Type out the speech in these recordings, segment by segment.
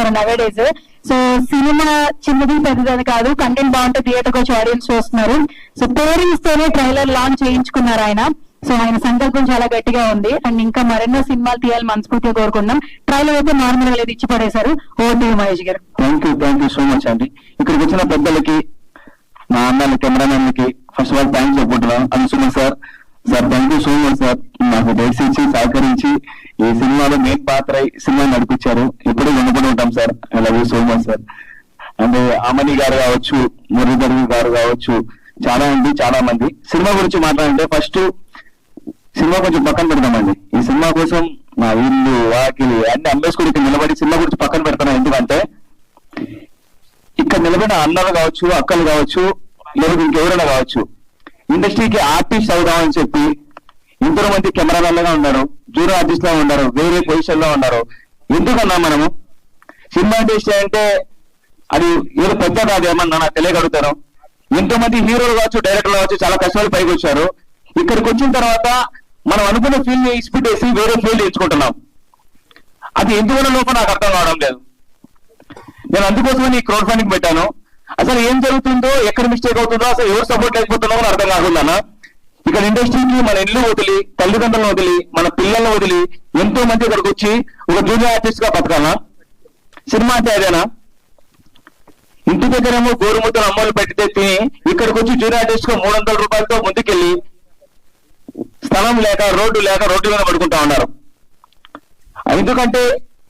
చూస్తున్నారు nowadays. So cinema చిన్నది పెద్దది కాదు, కంటెంట్ బాగుంటే థియేటర్కి వచ్చి ఆడియన్స్ చూస్తున్నారు. సో పేరెంట్స్తోనే ట్రైలర్ లాంచ్ చేయించుకున్నారు ఆయన. సో ఆయన సంకల్పం చాలా గట్టిగా ఉంది. అండ్ ఇంకా మరెన్నో సినిమాలు తీయాలి మనస్ఫూర్తిగా కోరుకుందాం. ట్రైలర్ అయితే నార్మల్ గా లేదు, ఇచ్చి పడేశారు. ఓవర్ టు యు మహేష్ గారు. థ్యాంక్ యూ సో మచ్ అండి. ఇక్కడికి వచ్చిన పెద్దలకి, మా అన్నల కెమెరామెన్లకి ఫస్ట్ ఆఫ్ ఆల్ థ్యాంక్స్ చెప్పుకుంటున్నాం. Anusuman sir thank you so much sir. నాకు డేట్స్ ఇచ్చి సహకరించి ఈ సినిమాలో మెయిన్ పాత్ర సినిమా నడిపించారు. ఎప్పుడూ వినపడి ఉంటాం sir. I love you so much sir. And Amani garu కావచ్చు, మురళీధర్ గారు కావచ్చు, చాలా మంది. సినిమా గురించి మాట్లాడంటే ఫస్ట్ సినిమా కొంచెం పక్కన పెడతామండి. ఈ సినిమా కోసం మా ఇల్లు వాకిలి అన్ని అమ్మేసుకుడికి నిలబడి సినిమా గురించి పక్కన పెడతాను. ఎందుకంటే ఇక్కడ నిలబడిన అన్నలు కావచ్చు, అక్కలు కావచ్చు, లేదు ఇంకెవరైనా కావచ్చు, ఇండస్ట్రీకి ఆర్టిస్ట్ అవుదామని చెప్పి ఎంతో మంది కెమెరామెన్లుగా ఉన్నారు, జూనియర్ ఆర్టిస్ట్ లా ఉన్నారు, వేరే పొజిషన్ లో ఉన్నారు. ఎందుకన్నా మనము సినిమా ఇండస్ట్రీ అంటే అది ఏదో పెద్ద కాదేమన్నా నాకు తెలియగలుగుతాను. ఎంతో మంది హీరోలు కావచ్చు, డైరెక్టర్లు కావచ్చు, చాలా కష్టాలు పైకి వచ్చారు. ఇక్కడికి వచ్చిన తర్వాత మనం అనుకున్న ఫీల్డ్ ఎక్స్పెక్ట్ చేసి వేరే ఫీల్డ్ ఎంచుకుంటున్నాం. అది ఎందువల్ల లోపల నాకు అర్థం కావడం లేదు. నేను అందుకోసమని ఈ క్రౌడ్ ఫండింగ్ పెట్టాను. అసలు ఏం జరుగుతుందో, ఎక్కడ మిస్టేక్ అవుతుందో, అసలు ఎవరు సపోర్ట్ లేకపోతున్నారో అర్థం కాకుండా ఇక్కడ ఇండస్ట్రీకి మన ఇల్లు వదిలి, తల్లిదండ్రులను వదిలి, మన పిల్లలను వదిలి ఎంతో మంది ఇక్కడికి వచ్చి ఒక జూనియర్ ఆర్టిస్ట్ గా బతకాలా? సినిమా అంటే అదేనా? ఇంటి దగ్గరేమో గోరుముద్దలు అమ్మలు పెట్టితే తిని ఇక్కడికి వచ్చి జూనియర్ ఆర్టిస్ట్ గా 300 రూపాయలతో ముందుకెళ్ళి స్థలం లేక రోడ్డు మీద పడుకుంటా ఉన్నారు. ఎందుకంటే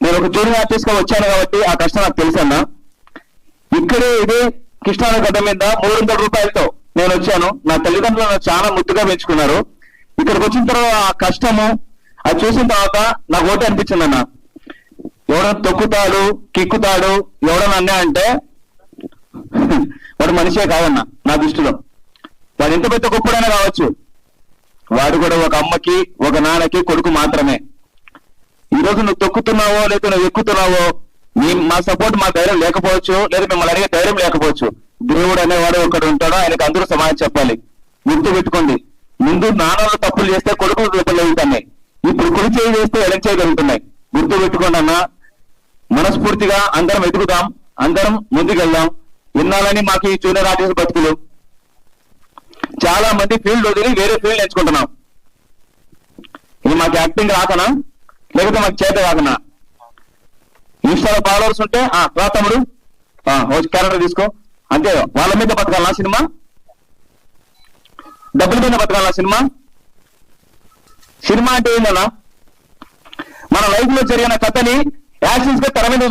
నేను ఒక జూనియర్ ఆర్టిస్ట్ గా వచ్చాను కాబట్టి ఆ కష్టం నాకు తెలుసన్నా. ఇక్కడే ఇదే కృష్ణానగర్ గడ్డ మీద 300 రూపాయలతో నేను వచ్చాను. నా తల్లిదండ్రులను చాలా ముద్దుగా పెంచుకున్నారు. ఇక్కడికి వచ్చిన తర్వాత ఆ కష్టము అది చూసిన తర్వాత నాకు ఒకటి అనిపించింది అన్న, ఎవడో తొక్కుతాడు, కిక్కుతాడు, ఎవడన్నా అన్నా అంటే వాడు మనిషే కాదన్నా నా దృష్టిలో. వాడు ఎంత పెద్ద గొప్పడైనా కావచ్చు, వాడు కూడా ఒక అమ్మకి, ఒక నాన్నకి కొడుకు మాత్రమే. ఈ రోజు నువ్వు తొక్కుతున్నావో లేదా నువ్వు ఎక్కుతున్నావో, మా సపోర్ట్, మా ధైర్యం లేకపోవచ్చు, లేదా మిమ్మల్ని అడిగే ధైర్యం లేకపోవచ్చు. దేవుడు అనేవాడు ఒకడు ఉంటాడో, ఆయనకు అందరూ సమాధానం చెప్పాలి. గుర్తు పెట్టుకోండి, ముందు నాన్నలు తప్పులు చేస్తే కొడుకులు తప్పులు జరుగుతున్నాయి, ఇప్పుడు కుడి చేయి చేస్తే ఎడం చేయి జరుగుతున్నాయి. గుర్తు పెట్టుకోండి అన్న. మనస్ఫూర్తిగా అందరం ఎదుగుదాం, అందరం ముందుకెళ్దాం. ఇన్నాళ్ళని మాకు ఈ జూనియర్ ఆర్టిస్ట్ బతుకులు. చాలా మంది ఫీల్డ్ వదిలి వేరే ఫీల్డ్ ఎంచుకుంటున్నాం. ఇది మాకు యాక్టింగ్ రాకనా, లేకపోతే మాకు చేత కాకనా? ఇన్స్టాలో ఫాలోవర్స్ ఉంటే రా తమ్ముడు క్యారెక్టర్ తీసుకో అంతే. వాళ్ళ మీద బతకాలనా సినిమా? డబ్బుల మీద బతకాలనా సినిమా? సినిమా అంటే ఏంటన్నా, మన లైఫ్ లో జరిగిన కథని యాక్షన్స్ గా తెర మీద